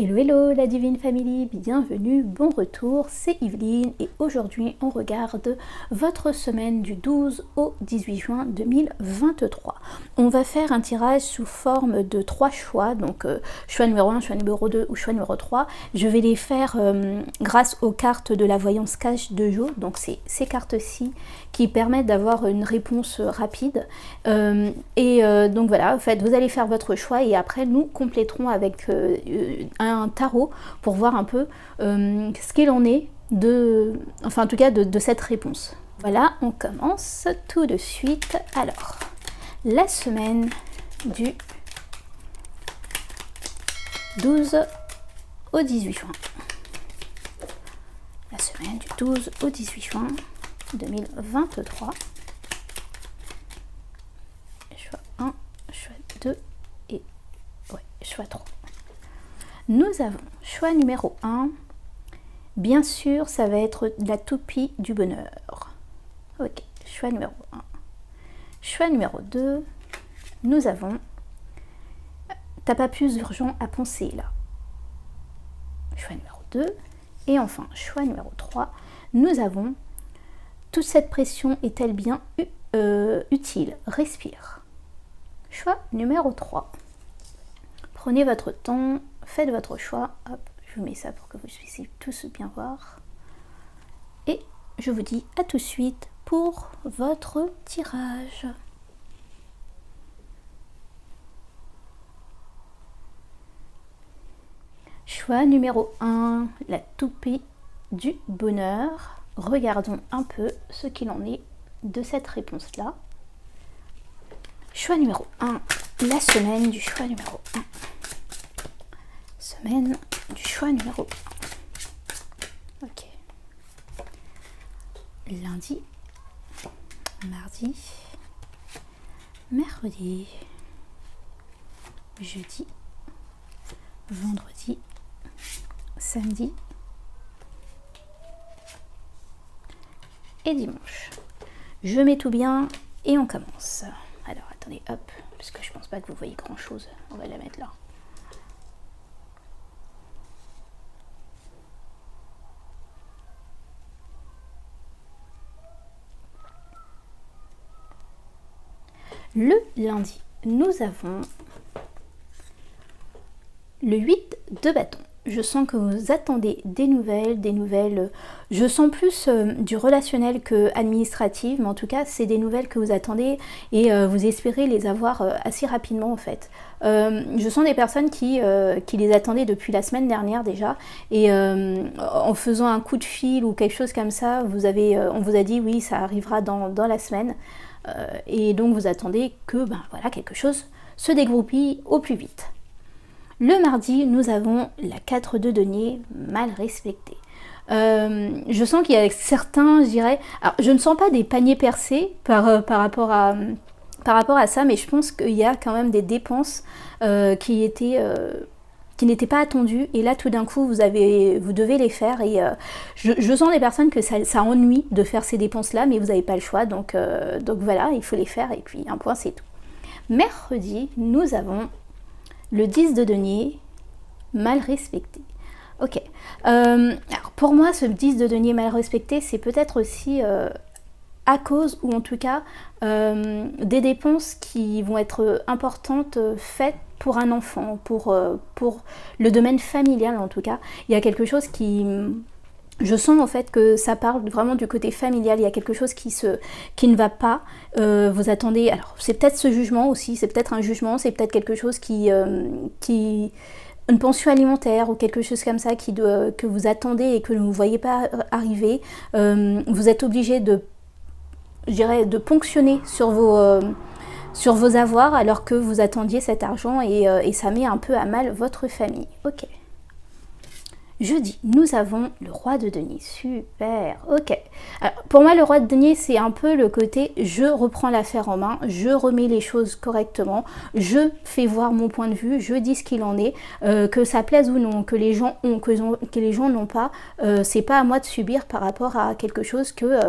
Hello hello la Divine Family, bienvenue, bon retour, c'est Yveline et aujourd'hui on regarde votre semaine du 12 au 18 juin 2023. On va faire un tirage sous forme de 3 choix, donc choix numéro 1, choix numéro 2 ou choix numéro 3. Je vais les faire grâce aux cartes de la voyance cash de Jo, donc c'est ces cartes-ci qui permettent d'avoir une réponse rapide. Donc voilà, en fait vous allez faire votre choix et après nous compléterons avec un tarot pour voir un peu ce qu'il en est enfin en tout cas de cette réponse. Voilà, on commence tout de suite. Alors, la semaine du 12 au 18 juin. La semaine du 12 au 18 juin 2023. Choix 1, choix 2 et choix 3. Nous avons choix numéro 1. Bien sûr, ça va être la toupie du bonheur. Ok, choix numéro 1. Choix numéro 2. Nous avons t'as pas plus urgent à penser là. Choix numéro 2. Et enfin, choix numéro 3. Nous avons toute cette pression est-elle bien utile? Respire. Choix numéro 3. Prenez votre temps, faites votre choix. Hop, je vous mets ça pour que vous puissiez tous bien voir. Et je vous dis à tout de suite pour votre tirage. Choix numéro 1, la toupie du bonheur. Regardons un peu ce qu'il en est de cette réponse-là. Choix numéro 1, la semaine du choix numéro 1. Semaine du choix numéro 1. Ok. Lundi, mardi, mercredi, jeudi, vendredi, samedi et dimanche. Je mets tout bien et on commence. Alors attendez, hop, parce que je pense pas que vous voyez grand chose. On va la mettre là. Le lundi, nous avons le 8 de bâton. Je sens que vous attendez des nouvelles, je sens plus du relationnel que administratif, mais en tout cas c'est des nouvelles que vous attendez et vous espérez les avoir assez rapidement en fait. Je sens des personnes qui les attendaient depuis la semaine dernière déjà et en faisant un coup de fil ou quelque chose comme ça, on vous a dit oui ça arrivera dans la semaine et donc vous attendez que voilà, quelque chose se dégroupille au plus vite. Le mardi, nous avons la 4 de denier mal respectée. Je sens qu'il y a certains, je dirais... Alors, je ne sens pas des paniers percés par rapport à ça, mais je pense qu'il y a quand même des dépenses qui n'étaient pas attendues. Et là, tout d'un coup, vous devez les faire. Et je sens des personnes que ça ennuie de faire ces dépenses-là, mais vous n'avez pas le choix. Donc voilà, il faut les faire. Et puis, un point, c'est tout. Mercredi, nous avons... le 10 de denier, mal respecté. Ok. Alors pour moi, ce 10 de denier mal respecté, c'est peut-être aussi à cause, ou en tout cas, des dépenses qui vont être importantes faites pour un enfant, pour le domaine familial en tout cas. Il y a quelque chose qui... Je sens en fait que ça parle vraiment du côté familial, il y a quelque chose qui ne va pas, vous attendez, alors c'est peut-être ce jugement aussi, c'est peut-être un jugement, c'est peut-être quelque chose une pension alimentaire ou quelque chose comme ça que vous attendez et que vous ne voyez pas arriver, vous êtes obligé de ponctionner sur vos avoirs alors que vous attendiez cet argent et ça met un peu à mal votre famille. Ok. Jeudi, nous avons le roi de denier. Super, ok. Alors, pour moi, le roi de denier, c'est un peu le côté je reprends l'affaire en main, je remets les choses correctement, je fais voir mon point de vue, je dis ce qu'il en est, que ça plaise ou non, que les gens ont, que les gens n'ont pas, c'est pas à moi de subir par rapport à quelque chose que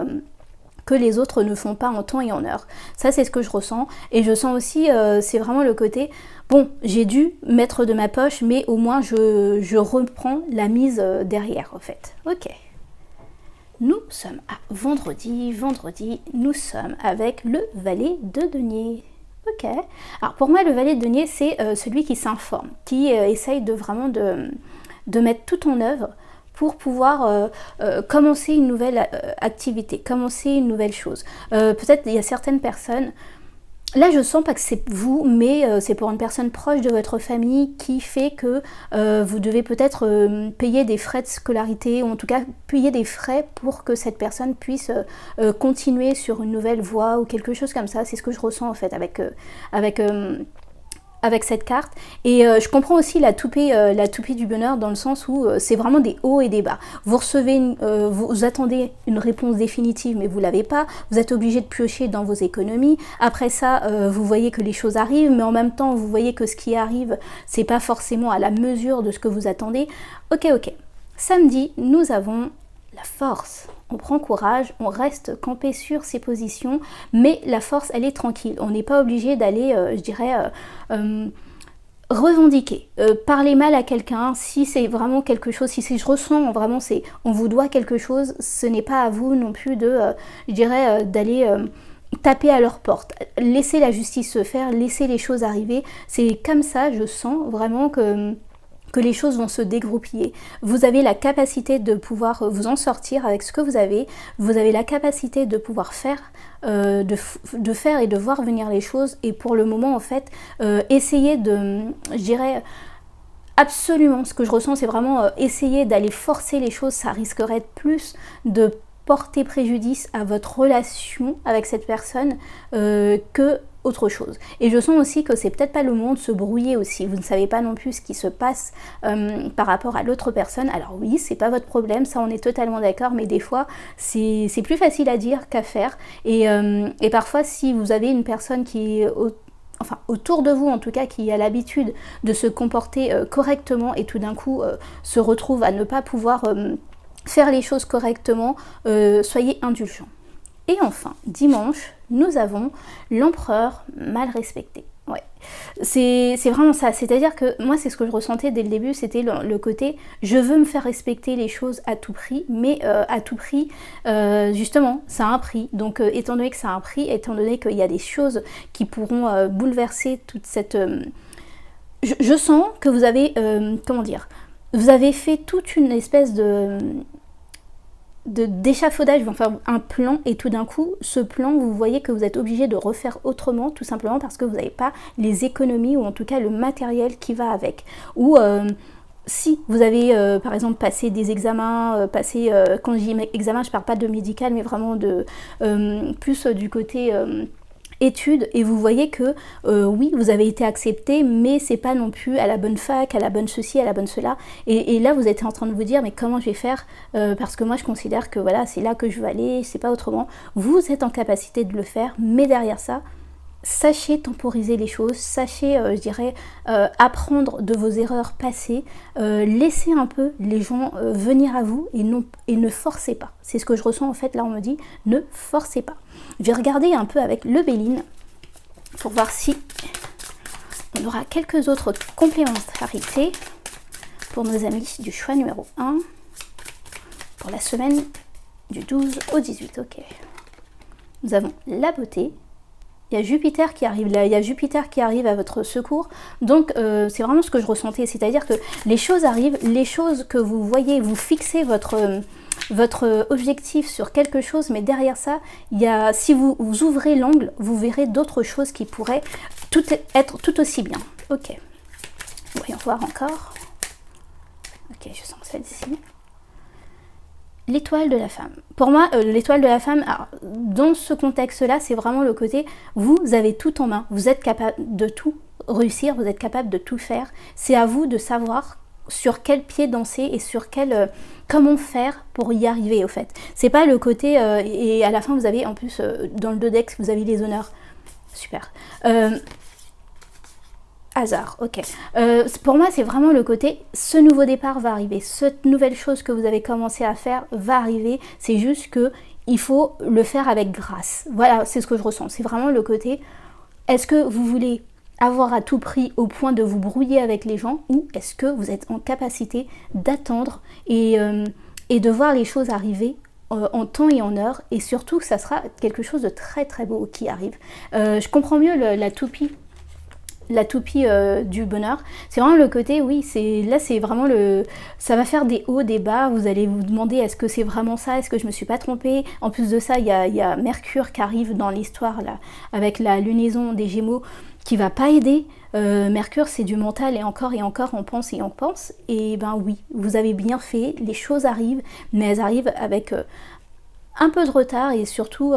que les autres ne font pas en temps et en heure. Ça, c'est ce que je ressens. Et je sens aussi, c'est vraiment le côté, bon, j'ai dû mettre de ma poche, mais au moins je reprends la mise derrière, en fait. Ok. Nous sommes à vendredi, nous sommes avec le valet de denier. Ok. Alors pour moi, le valet de denier, c'est celui qui s'informe, qui essaye de vraiment de mettre tout en œuvre pour pouvoir commencer une nouvelle activité, commencer une nouvelle chose. Peut-être il y a certaines personnes, là je sens pas que c'est vous, mais c'est pour une personne proche de votre famille qui fait que vous devez peut-être payer des frais de scolarité, ou en tout cas payer des frais pour que cette personne puisse continuer sur une nouvelle voie ou quelque chose comme ça. C'est ce que je ressens en fait avec cette carte. Et je comprends aussi la toupie du bonheur, dans le sens où c'est vraiment des hauts et des bas. Vous recevez, vous attendez une réponse définitive, mais vous l'avez pas. Vous êtes obligé de piocher dans vos économies. Après ça, vous voyez que les choses arrivent, mais en même temps, vous voyez que ce qui arrive, c'est pas forcément à la mesure de ce que vous attendez. Ok. Samedi, nous avons la force. On prend courage, on reste campé sur ses positions, mais la force, elle est tranquille. On n'est pas obligé d'aller, revendiquer, parler mal à quelqu'un. Si c'est vraiment quelque chose, si je ressens vraiment, on vous doit quelque chose, ce n'est pas à vous non plus d'aller taper à leur porte. Laissez la justice se faire, laissez les choses arriver. C'est comme ça, je sens vraiment que les choses vont se dégroupiller. Vous avez la capacité de pouvoir vous en sortir avec ce que vous avez la capacité de pouvoir faire, de faire et de voir venir les choses, et pour le moment en fait, essayer absolument, ce que je ressens, c'est vraiment essayer d'aller forcer les choses. Ça risquerait plus de porter préjudice à votre relation avec cette personne que autre chose. Et je sens aussi que c'est peut-être pas le moment de se brouiller aussi. Vous ne savez pas non plus ce qui se passe par rapport à l'autre personne. Alors oui, c'est pas votre problème, ça on est totalement d'accord, mais des fois c'est plus facile à dire qu'à faire. Et parfois, si vous avez une personne qui est autour de vous en tout cas, qui a l'habitude de se comporter correctement, et tout d'un coup se retrouve à ne pas pouvoir faire les choses correctement, soyez indulgents. Et enfin, dimanche, nous avons l'empereur mal respecté. Ouais, c'est vraiment ça. C'est-à-dire que moi, c'est ce que je ressentais dès le début, c'était le côté je veux me faire respecter les choses à tout prix, mais à tout prix, justement, ça a un prix. Donc, étant donné que ça a un prix, étant donné qu'il y a des choses qui pourront bouleverser toute cette... Je sens que vous avez, vous avez fait toute une espèce d'échafaudage, enfin un plan, et tout d'un coup ce plan, vous voyez que vous êtes obligé de refaire autrement, tout simplement parce que vous n'avez pas les économies, ou en tout cas le matériel qui va avec. Ou si vous avez par exemple passé des examens, quand je dis examen, je parle pas de médical, mais vraiment de plus du côté études, et vous voyez que oui, vous avez été accepté, mais c'est pas non plus à la bonne fac, à la bonne ceci, à la bonne cela, et là vous êtes en train de vous dire mais comment je vais faire, parce que moi je considère que voilà, c'est là que je veux aller, c'est pas autrement. Vous êtes en capacité de le faire, mais derrière ça, sachez temporiser les choses, sachez, apprendre de vos erreurs passées, laissez un peu les gens venir à vous, et ne forcez pas. C'est ce que je ressens en fait, là on me dit, ne forcez pas. Je vais regarder un peu avec le Béline, pour voir si on aura quelques autres complémentarités pour nos amis du choix numéro 1, pour la semaine du 12 au 18, ok. Nous avons la beauté. Il y a Jupiter qui arrive là, il y a Jupiter qui arrive à votre secours. Donc c'est vraiment ce que je ressentais, c'est-à-dire que les choses arrivent, les choses que vous voyez, vous fixez votre objectif sur quelque chose, mais derrière ça, si vous ouvrez l'angle, vous verrez d'autres choses qui pourraient être tout aussi bien. Ok, voyons voir encore. Ok, je sens celle-ci. L'étoile de la femme. Pour moi, l'étoile de la femme, alors, dans ce contexte-là, c'est vraiment le côté, vous avez tout en main, vous êtes capable de tout réussir, vous êtes capable de tout faire. C'est à vous de savoir sur quel pied danser et sur comment faire pour y arriver, au fait. C'est pas le côté, et à la fin, vous avez, en plus, dans le Dodex, vous avez les honneurs. Super. Hasard, ok. Pour moi, c'est vraiment le côté, ce nouveau départ va arriver, cette nouvelle chose que vous avez commencé à faire va arriver. C'est juste que il faut le faire avec grâce. Voilà, c'est ce que je ressens. C'est vraiment le côté, est-ce que vous voulez avoir à tout prix au point de vous brouiller avec les gens, ou est-ce que vous êtes en capacité d'attendre et de voir les choses arriver en temps et en heure, et surtout que ça sera quelque chose de très très beau qui arrive. Je comprends mieux la toupie du bonheur. C'est vraiment le côté, oui, c'est vraiment ça va faire des hauts, des bas. Vous allez vous demander, est-ce que c'est vraiment ça, est-ce que je me suis pas trompée. En plus de ça, il y a Mercure qui arrive dans l'histoire là, avec la lunaison des Gémeaux, qui va pas aider. Mercure, c'est du mental, et encore on pense et on pense. Et ben oui, vous avez bien fait, les choses arrivent, mais elles arrivent avec un peu de retard, et surtout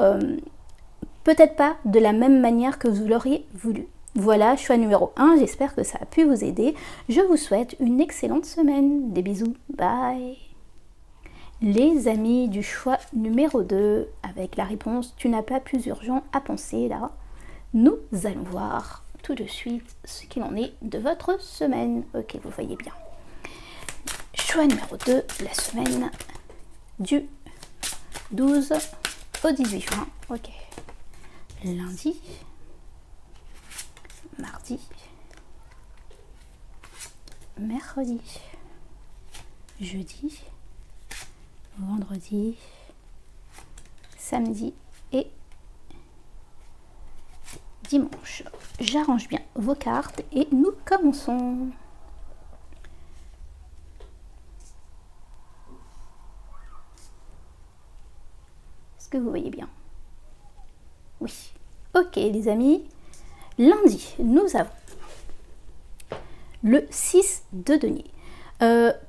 peut-être pas de la même manière que vous l'auriez voulu. Voilà, choix numéro 1, j'espère que ça a pu vous aider. Je vous souhaite une excellente semaine. Des bisous, bye. Les amis du choix numéro 2, avec la réponse « Tu n'as pas plus urgent à penser » là, nous allons voir tout de suite ce qu'il en est de votre semaine. Ok, vous voyez bien. Choix numéro 2, la semaine du 12 au 18 juin. Ok. Lundi, mardi, mercredi, jeudi, vendredi, samedi et dimanche. J'arrange bien vos cartes et nous commençons. Est-ce que vous voyez bien? Oui. Ok les amis. Lundi, nous avons le 6 de denier.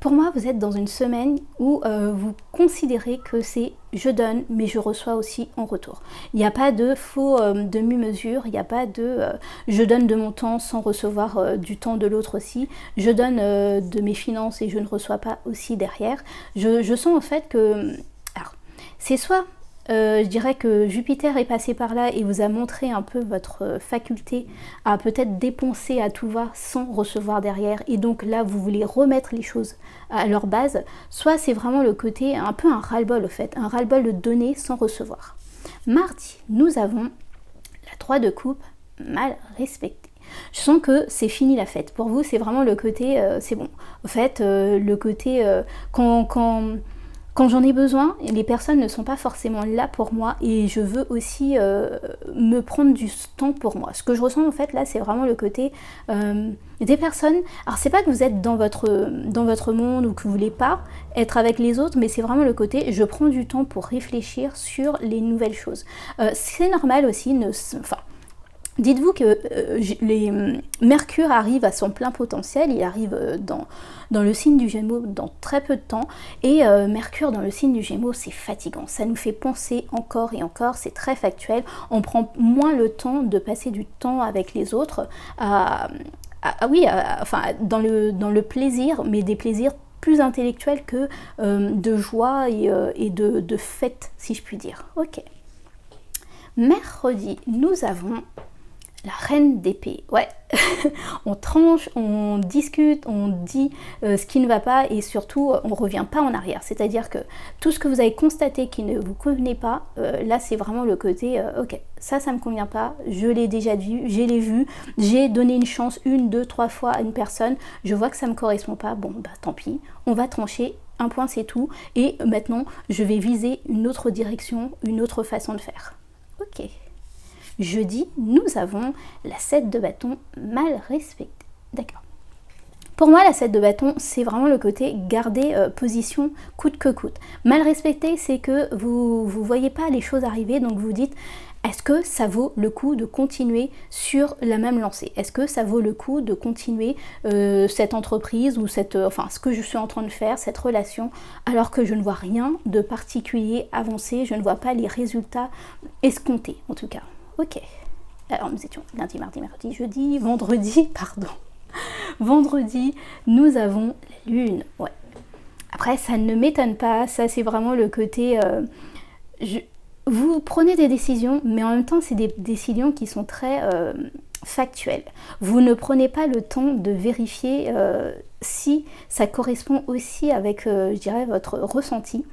Pour moi, vous êtes dans une semaine où vous considérez que c'est je donne, mais je reçois aussi en retour. Il n'y a pas de faux demi-mesure, il n'y a pas de je donne de mon temps sans recevoir du temps de l'autre aussi. Je donne de mes finances et je ne reçois pas aussi derrière. Je sens en fait que... Alors, c'est soit... je dirais que Jupiter est passé par là et vous a montré un peu votre faculté à peut-être dépenser à tout va sans recevoir derrière, et donc là vous voulez remettre les choses à leur base, soit c'est vraiment le côté un peu un ras-le-bol au fait, un ras-le-bol de donner sans recevoir. Mardi, nous avons la 3 de coupe mal respectée. Je sens que c'est fini la fête. Pour vous, c'est vraiment le côté, c'est bon. Au fait, le côté, quand j'en ai besoin, les personnes ne sont pas forcément là pour moi, et je veux aussi me prendre du temps pour moi. Ce que je ressens en fait là, c'est vraiment le côté des personnes. Alors c'est pas que vous êtes dans votre monde ou que vous voulez pas être avec les autres, mais c'est vraiment le côté je prends du temps pour réfléchir sur les nouvelles choses. C'est normal aussi, dites-vous que Mercure arrive à son plein potentiel, il arrive dans le signe du Gémeaux dans très peu de temps, et Mercure dans le signe du Gémeaux, c'est fatigant, ça nous fait penser encore et encore, c'est très factuel, on prend moins le temps de passer du temps avec les autres, dans le plaisir, mais des plaisirs plus intellectuels que de joie et de fête, si je puis dire. Ok. Mercredi, nous avons la reine d'épée. Ouais, on tranche, on discute, on dit ce qui ne va pas, et surtout on ne revient pas en arrière. C'est-à-dire que tout ce que vous avez constaté qui ne vous convenait pas, là c'est vraiment le côté ok, ça me convient pas, je l'ai déjà vu, je l'ai vu, j'ai donné une chance 1, 2, 3 fois à une personne, je vois que ça me correspond pas, bon bah tant pis, on va trancher, un point c'est tout, et maintenant je vais viser une autre direction, une autre façon de faire. Ok. Jeudi, nous avons la 7 de bâton mal respectée. D'accord. Pour moi, la 7 de bâton, c'est vraiment le côté garder position coûte que coûte. Mal respecté, c'est que vous ne voyez pas les choses arriver, donc vous dites, est-ce que ça vaut le coup de continuer sur la même lancée? Est-ce que ça vaut le coup de continuer cette entreprise ou ce que je suis en train de faire, cette relation, alors que je ne vois rien de particulier avancé, je ne vois pas les résultats escomptés en tout cas. Ok, alors nous étions lundi, mardi, mercredi, jeudi, vendredi, pardon. Vendredi, nous avons la lune, ouais. Après, ça ne m'étonne pas, ça c'est vraiment le côté... vous prenez des décisions, mais en même temps, c'est des décisions qui sont très factuelles. Vous ne prenez pas le temps de vérifier si ça correspond aussi avec, je dirais, votre ressenti.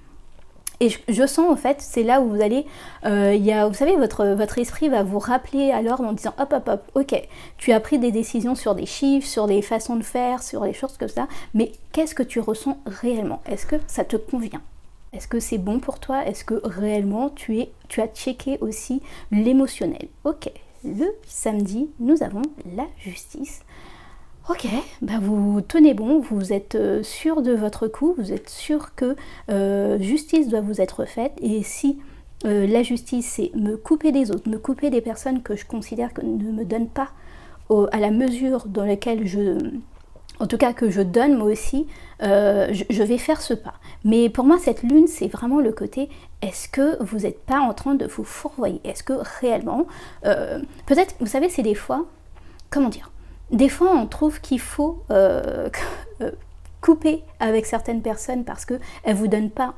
Et je sens en fait, c'est là où vous allez, vous savez, votre esprit va vous rappeler à l'ordre en disant hop, hop, hop, ok, tu as pris des décisions sur des chiffres, sur des façons de faire, sur les choses comme ça, mais qu'est-ce que tu ressens réellement? Est-ce que ça te convient? Est-ce que c'est bon pour toi? Est-ce que réellement tu as checké aussi l'émotionnel? Ok, le samedi, nous avons la justice. Ok, bah vous tenez bon, vous êtes sûr de votre coup, vous êtes sûr que justice doit vous être faite, et si la justice c'est me couper des autres, me couper des personnes que je considère que ne me donnent pas à la mesure dans laquelle en tout cas que je donne moi aussi, je vais faire ce pas. Mais pour moi cette lune c'est vraiment le côté, est-ce que vous n'êtes pas en train de vous fourvoyer? Est-ce que réellement, peut-être, vous savez, c'est des fois, comment dire, des fois on trouve qu'il faut couper avec certaines personnes parce qu'elles ne vous donnent pas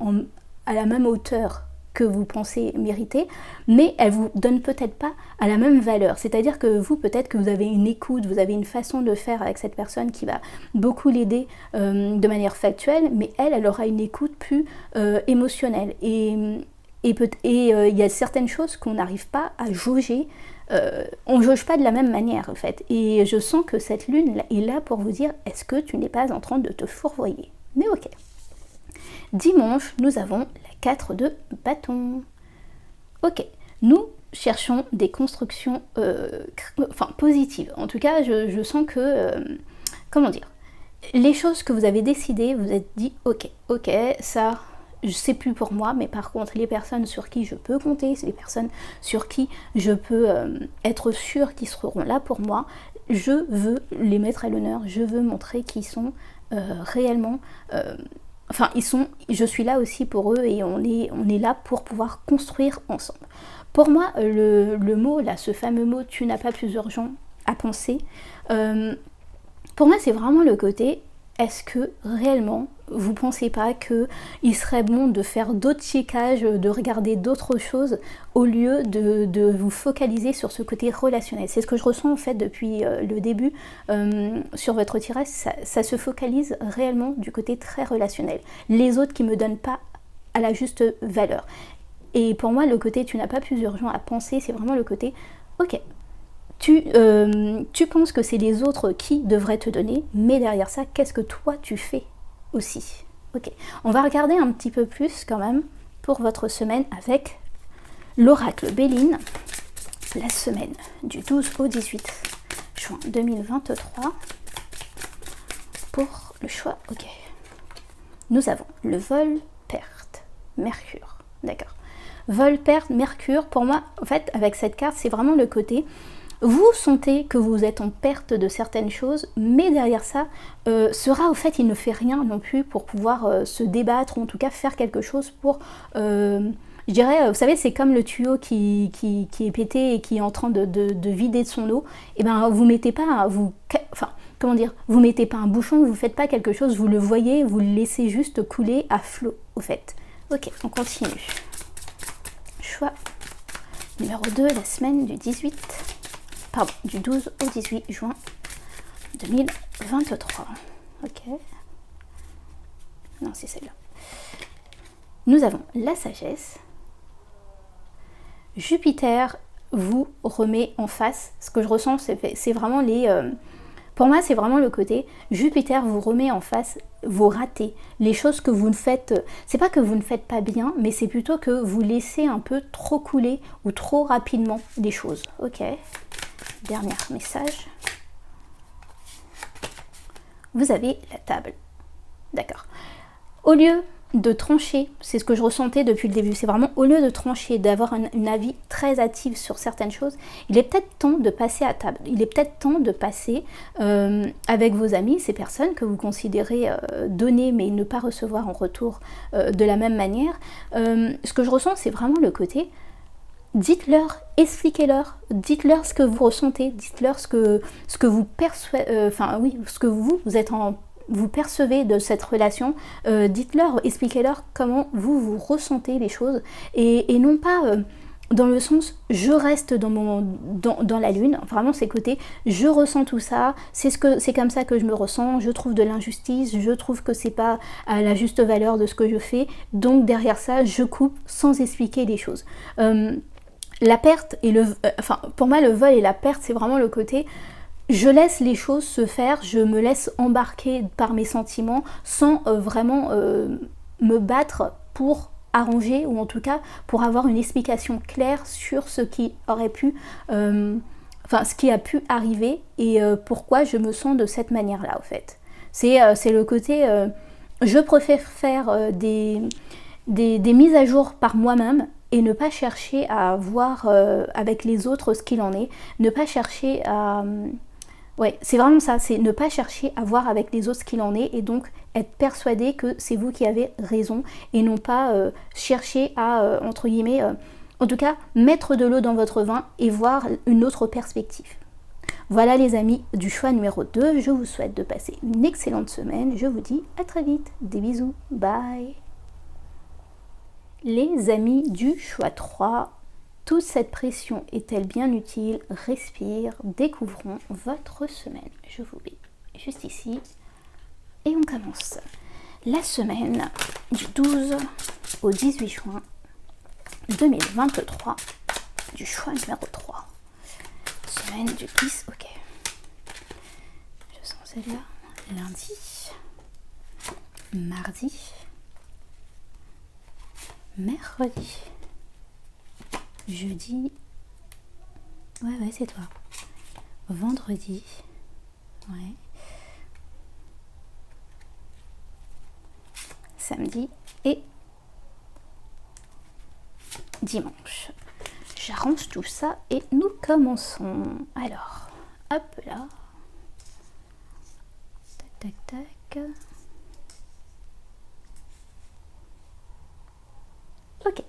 à la même hauteur que vous pensez mériter, mais elles vous donnent peut-être pas à la même valeur. C'est-à-dire que vous, peut-être que vous avez une écoute, vous avez une façon de faire avec cette personne qui va beaucoup l'aider de manière factuelle, mais elle aura une écoute plus émotionnelle. Et il y a certaines choses qu'on n'arrive pas à jauger. On ne jauge pas de la même manière en fait. Et je sens que cette lune est là pour vous dire, est-ce que tu n'es pas en train de te fourvoyer? Mais ok. Dimanche, nous avons la 4 de bâton. Ok, nous cherchons des constructions positives. En tout cas, je sens que, comment dire, les choses que vous avez décidées, vous êtes dit, ok, ça, c'est plus pour moi, mais par contre, les personnes sur qui je peux compter, c'est les personnes sur qui je peux être sûre qu'ils seront là pour moi, je veux les mettre à l'honneur, je veux montrer qu'ils sont réellement... je suis là aussi pour eux et on est là pour pouvoir construire ensemble. Pour moi, le mot, là, ce fameux mot « tu n'as pas plusieurs gens à penser », pour moi, c'est vraiment le côté, est-ce que réellement, vous ne pensez pas qu'il serait bon de faire d'autres checkages, de regarder d'autres choses, au lieu de vous focaliser sur ce côté relationnel? C'est ce que je ressens en fait depuis le début sur votre tirage, ça se focalise réellement du côté très relationnel. Les autres qui ne me donnent pas à la juste valeur. Et pour moi, le côté tu n'as pas plusieurs gens à penser, c'est vraiment le côté, ok, tu penses que c'est les autres qui devraient te donner, mais derrière ça, qu'est-ce que toi tu fais aussi? Ok, on va regarder un petit peu plus quand même pour votre semaine avec l'oracle Béline, la semaine du 12 au 18 juin 2023 pour le choix. Ok, nous avons le vol, perte, Mercure, d'accord. Vol, perte, Mercure, pour moi, en fait, avec cette carte, c'est vraiment le côté... Vous sentez que vous êtes en perte de certaines choses, mais derrière ça, au fait, il ne fait rien non plus pour pouvoir se débattre, ou en tout cas faire quelque chose pour... je dirais, vous savez, c'est comme le tuyau qui est pété et qui est en train de vider de son eau. Et ben, vous mettez pas... vous mettez pas un bouchon, vous faites pas quelque chose, vous le voyez, vous le laissez juste couler à flot, au fait. Ok, on continue. Choix numéro 2, la semaine du 12 au 18 juin 2023. Ok. Non, c'est celle-là. Nous avons la sagesse. Jupiter vous remet en face. Ce que je ressens, c'est vraiment pour moi, c'est vraiment le côté Jupiter vous remet en face vos ratés, les choses que vous ne faites. C'est pas que vous ne faites pas bien, mais c'est plutôt que vous laissez un peu trop couler ou trop rapidement les choses. Ok. Dernier message. Vous avez la table. D'accord. Au lieu de trancher, c'est ce que je ressentais depuis le début, c'est vraiment au lieu de trancher, d'avoir un avis très hâtif sur certaines choses, il est peut-être temps de passer à table. Il est peut-être temps de passer avec vos amis, ces personnes que vous considérez donner mais ne pas recevoir en retour de la même manière. Ce que je ressens, c'est vraiment le côté... Dites-leur, expliquez-leur, dites-leur ce que vous ressentez, dites-leur ce que vous percevez, ce que vous percevez de cette relation. Dites-leur, expliquez-leur comment vous ressentez les choses et non pas dans le sens, je reste dans la lune, vraiment c'est côté, je ressens tout ça, c'est comme ça que je me ressens, je trouve de l'injustice, je trouve que c'est pas à la juste valeur de ce que je fais, donc derrière ça, je coupe sans expliquer les choses. La perte et enfin pour moi le vol et la perte, c'est vraiment le côté, je laisse les choses se faire, je me laisse embarquer par mes sentiments sans vraiment me battre pour arranger, ou en tout cas pour avoir une explication claire sur ce qui aurait pu, enfin ce qui a pu arriver et pourquoi je me sens de cette manière-là, au fait. C'est le côté, je préfère faire des mises à jour par moi-même et ne pas chercher à voir avec les autres ce qu'il en est, ne pas chercher à... Ouais, c'est vraiment ça, c'est ne pas chercher à voir avec les autres ce qu'il en est et donc être persuadé que c'est vous qui avez raison et non pas chercher à, entre guillemets, en tout cas, mettre de l'eau dans votre vin et voir une autre perspective. Voilà les amis du choix numéro 2, je vous souhaite de passer une excellente semaine, je vous dis à très vite, des bisous, bye. Les amis du choix 3, toute cette pression est-elle bien utile? Respire, découvrons votre semaine. Je vous mets juste ici. Et on commence. La semaine du 12 au 18 juin 2023 du choix numéro 3. Semaine du 10, ok. Je sens celle-là. Lundi, mardi, mercredi, jeudi, ouais c'est toi, vendredi, ouais, samedi et dimanche. J'arrange tout ça et nous commençons. Alors, hop là, tac tac tac. Ok.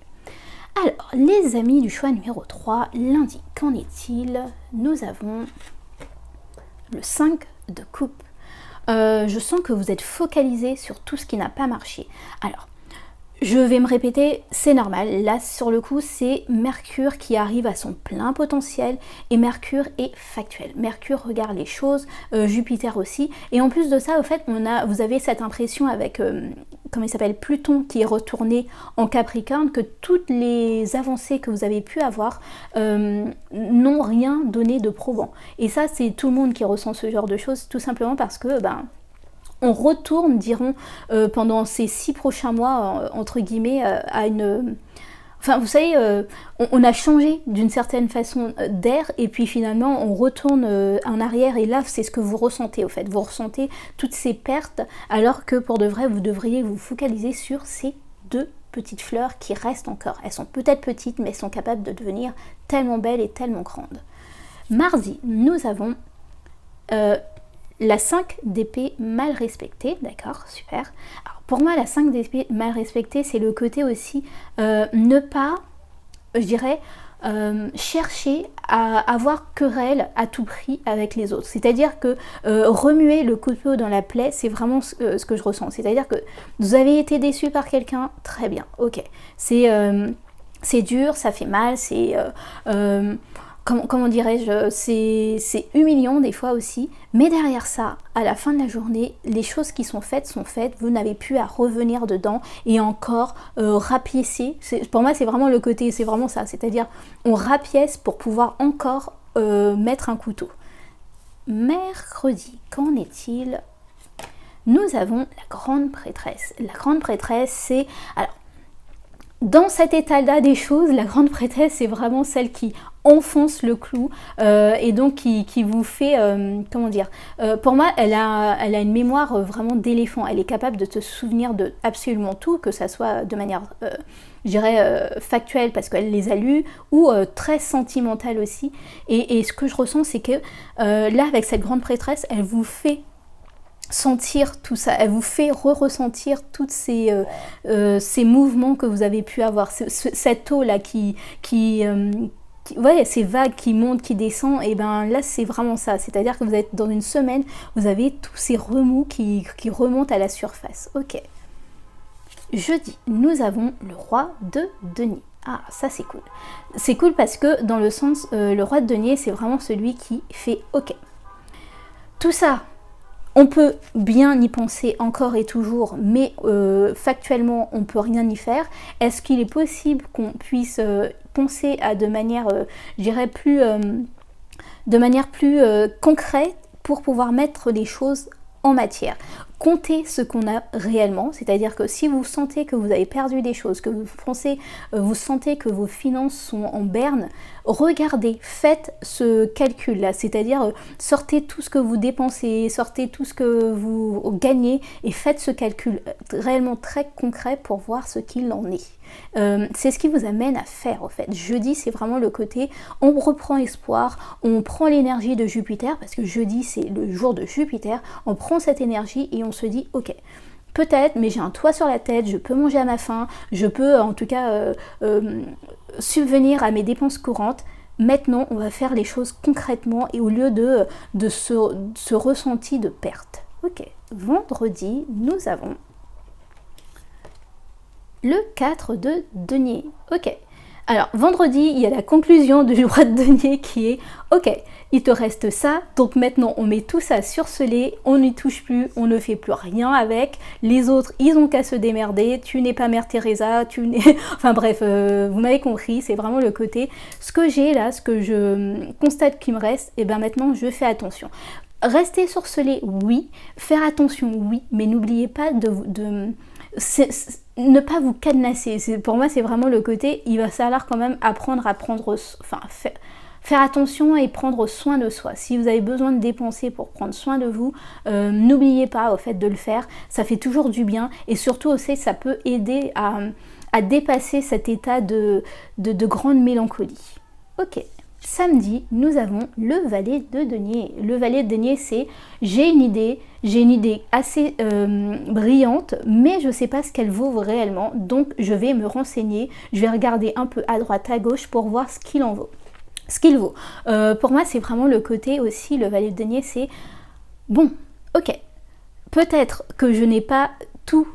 Alors, les amis du choix numéro 3, lundi, qu'en est-il? Nous avons le 5 de coupe. Je sens que vous êtes focalisé sur tout ce qui n'a pas marché. Alors, je vais me répéter, c'est normal. Là, sur le coup, c'est Mercure qui arrive à son plein potentiel et Mercure est factuel. Mercure regarde les choses, Jupiter aussi. Et en plus de ça, au fait, vous avez cette impression avec, comment il s'appelle, Pluton qui est retourné en Capricorne, que toutes les avancées que vous avez pu avoir n'ont rien donné de probant. Et ça, c'est tout le monde qui ressent ce genre de choses, tout simplement parce que, on retourne, dirons, pendant ces 6 prochains mois, entre guillemets, à une... Enfin, vous savez, on a changé d'une certaine façon d'air, et puis finalement, on retourne en arrière, et là, c'est ce que vous ressentez, au fait. Vous ressentez toutes ces pertes, alors que pour de vrai, vous devriez vous focaliser sur ces 2 petites fleurs qui restent encore. Elles sont peut-être petites, mais elles sont capables de devenir tellement belles et tellement grandes. Mardi, nous avons... la 5 d'épée mal respectée, d'accord, super. Alors pour moi, la 5 d'épée mal respectée, c'est le côté aussi ne pas, je dirais, chercher à avoir querelle à tout prix avec les autres. C'est-à-dire que remuer le couteau dans la plaie, c'est vraiment ce que je ressens. C'est-à-dire que vous avez été déçu par quelqu'un, très bien, ok. C'est dur, ça fait mal, c'est... comment dirais-je, c'est humiliant des fois aussi, mais derrière ça, à la fin de la journée, les choses qui sont faites, vous n'avez plus à revenir dedans et encore rapiécer. Pour moi, c'est vraiment le côté, c'est vraiment ça, c'est-à-dire on rapièce pour pouvoir encore mettre un couteau. Mercredi, qu'en est-il? Nous avons la grande prêtresse. La grande prêtresse, c'est... Alors, dans cet état-là des choses, la grande prêtresse, c'est vraiment celle qui enfonce le clou et donc qui vous fait, comment dire, pour moi, elle a une mémoire vraiment d'éléphant. Elle est capable de te souvenir de absolument tout, que ça soit de manière, je dirais, factuelle parce qu'elle les a lus, ou très sentimentale aussi. Et ce que je ressens, c'est que là, avec cette grande prêtresse, elle vous fait sentir tout ça, elle vous fait ressentir toutes ces mouvements que vous avez pu avoir, cette eau là ouais, ces vagues qui montent, qui descendent, et ben là c'est vraiment ça, c'est-à-dire que vous êtes dans une semaine, vous avez tous ces remous qui remontent à la surface. Ok. Jeudi, nous avons le roi de denier. Ah, ça c'est cool. C'est cool parce que dans le sens, le roi de denier, c'est vraiment celui qui fait ok. Tout ça, on peut bien y penser encore et toujours, mais factuellement, on ne peut rien y faire. Est-ce qu'il est possible qu'on puisse penser à de manière, je dirais, plus concrète pour pouvoir mettre les choses en matière? Comptez ce qu'on a réellement, c'est-à-dire que si vous sentez que vous avez perdu des choses, que vous sentez que vos finances sont en berne, regardez, faites ce calcul-là, c'est-à-dire sortez tout ce que vous dépensez, sortez tout ce que vous gagnez et faites ce calcul réellement très concret pour voir ce qu'il en est. C'est ce qui vous amène à faire en fait. Jeudi, c'est vraiment le côté, on reprend espoir, on prend l'énergie de Jupiter, parce que jeudi c'est le jour de Jupiter, on prend cette énergie et on se dit ok, peut-être, mais j'ai un toit sur la tête, je peux manger à ma faim, je peux en tout cas subvenir à mes dépenses courantes. Maintenant, on va faire les choses concrètement et au lieu de ce ressenti de perte. Ok, vendredi, nous avons le 4 de denier. Ok. Alors, vendredi, il y a la conclusion du roi de denier qui est ok, il te reste ça, donc maintenant on met tout ça sur scellé, on n'y touche plus, on ne fait plus rien avec. Les autres, ils ont qu'à se démerder, tu n'es pas Mère Teresa, tu n'es... Enfin bref, vous m'avez compris, c'est vraiment le côté, ce que j'ai là, ce que je constate qu'il me reste, et bien maintenant je fais attention. Rester sorcelé, oui, faire attention, oui, mais n'oubliez pas ne pas vous cadenasser. Pour moi, c'est vraiment le côté, il va falloir quand même apprendre à faire attention et prendre soin de soi. Si vous avez besoin de dépenser pour prendre soin de vous, n'oubliez pas au fait de le faire. Ça fait toujours du bien et surtout aussi, ça peut aider à dépasser cet état de grande mélancolie. Ok. Samedi, nous avons le valet de denier. Le valet de denier, c'est j'ai une idée assez brillante, mais je ne sais pas ce qu'elle vaut réellement, donc je vais me renseigner, je vais regarder un peu à droite, à gauche pour voir ce qu'il vaut. Pour moi, c'est vraiment le côté aussi, le valet de denier, c'est bon, ok, peut-être que je n'ai pas toutes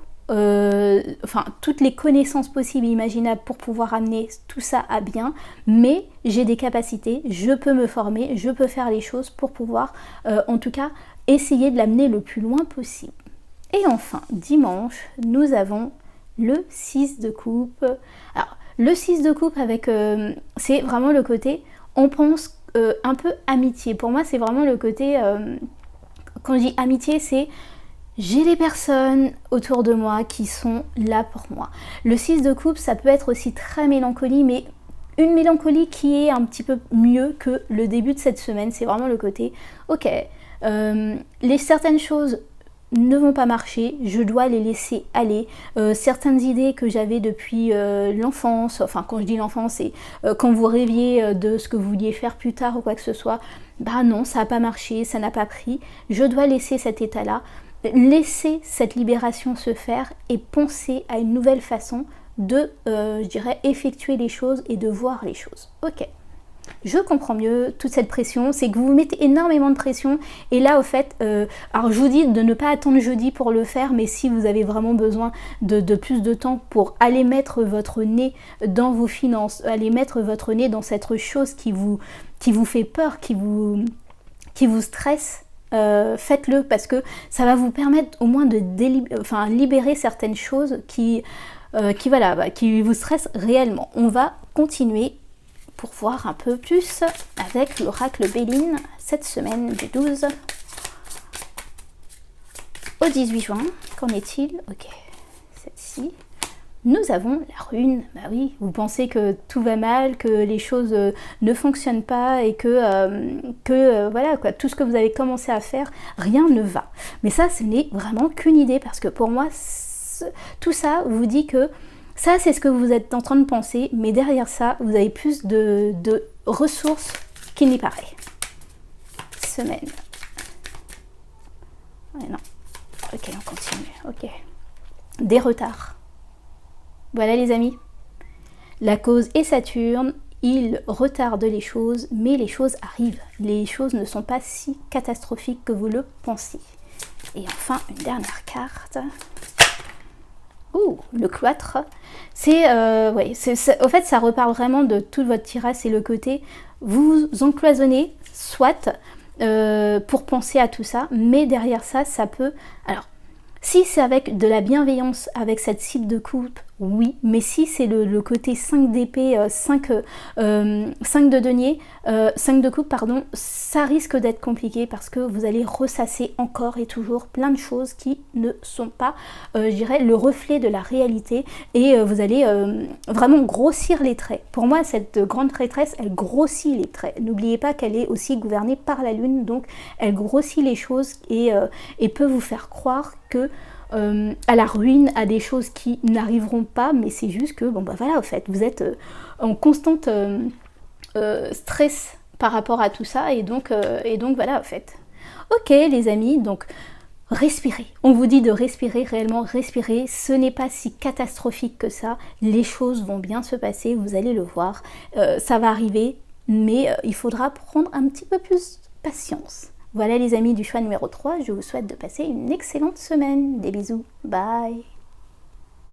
les connaissances possibles et imaginables pour pouvoir amener tout ça à bien, mais j'ai des capacités, je peux me former, je peux faire les choses pour pouvoir en tout cas essayer de l'amener le plus loin possible. Et enfin, dimanche, nous avons le 6 de coupe. Alors, le 6 de coupe avec, c'est vraiment le côté, on pense un peu amitié. Pour moi, c'est vraiment le côté, quand je dis amitié, c'est j'ai les personnes autour de moi qui sont là pour moi. Le 6 de coupe, ça peut être aussi très mélancolie, mais une mélancolie qui est un petit peu mieux que le début de cette semaine. C'est vraiment le côté, ok, certaines choses ne vont pas marcher, je dois les laisser aller. Certaines idées que j'avais depuis l'enfance, enfin quand je dis l'enfance, c'est quand vous rêviez de ce que vous vouliez faire plus tard ou quoi que ce soit, bah non, ça n'a pas marché, ça n'a pas pris, je dois laisser cet état-là. Laissez cette libération se faire et pensez à une nouvelle façon de, je dirais, effectuer les choses et de voir les choses. Ok, je comprends mieux toute cette pression, c'est que vous vous mettez énormément de pression et là au fait, alors je vous dis de ne pas attendre jeudi pour le faire, mais si vous avez vraiment besoin de plus de temps pour aller mettre votre nez dans vos finances, aller mettre votre nez dans cette chose qui vous fait peur, qui vous stresse, faites-le parce que ça va vous permettre au moins de libérer certaines choses qui vous stressent réellement. On va continuer pour voir un peu plus avec l'oracle Béline cette semaine du 12 au 18 juin. Qu'en est-il? Ok, celle-ci. Nous avons la rune, bah oui, vous pensez que tout va mal, que les choses ne fonctionnent pas et que voilà quoi, tout ce que vous avez commencé à faire, rien ne va. Mais ça, ce n'est vraiment qu'une idée parce que pour moi, tout ça vous dit que ça, c'est ce que vous êtes en train de penser, mais derrière ça, vous avez plus de ressources qu'il n'y paraît. Semaine. Ouais, non. Ok, on continue. Ok. Des retards. Voilà les amis, la cause est Saturne, il retarde les choses, mais les choses arrivent. Les choses ne sont pas si catastrophiques que vous le pensez. Et enfin, une dernière carte. Oh, le cloître, c'est, ouais, au fait, ça reparle vraiment de toute votre terrasse et le côté, vous encloisonnez, soit, pour penser à tout ça, mais derrière ça, ça peut, alors, si c'est avec de la bienveillance, avec cette cible de coupe, oui, mais si c'est le côté 5 d'épée, 5 de denier, 5 de coupe, pardon, ça risque d'être compliqué parce que vous allez ressasser encore et toujours plein de choses qui ne sont pas, je dirais, le reflet de la réalité et vous allez vraiment grossir les traits. Pour moi, cette grande prêtresse, elle grossit les traits. N'oubliez pas qu'elle est aussi gouvernée par la lune, donc elle grossit les choses et peut vous faire croire que à la ruine, à des choses qui n'arriveront pas, mais c'est juste que, bon bah voilà, au fait, vous êtes en constante stress par rapport à tout ça, et donc voilà, au fait. Ok les amis, donc respirez. On vous dit de respirer, réellement respirer, ce n'est pas si catastrophique que ça, les choses vont bien se passer, vous allez le voir, ça va arriver, mais il faudra prendre un petit peu plus de patience. Voilà les amis du choix numéro 3, je vous souhaite de passer une excellente semaine. Des bisous, bye.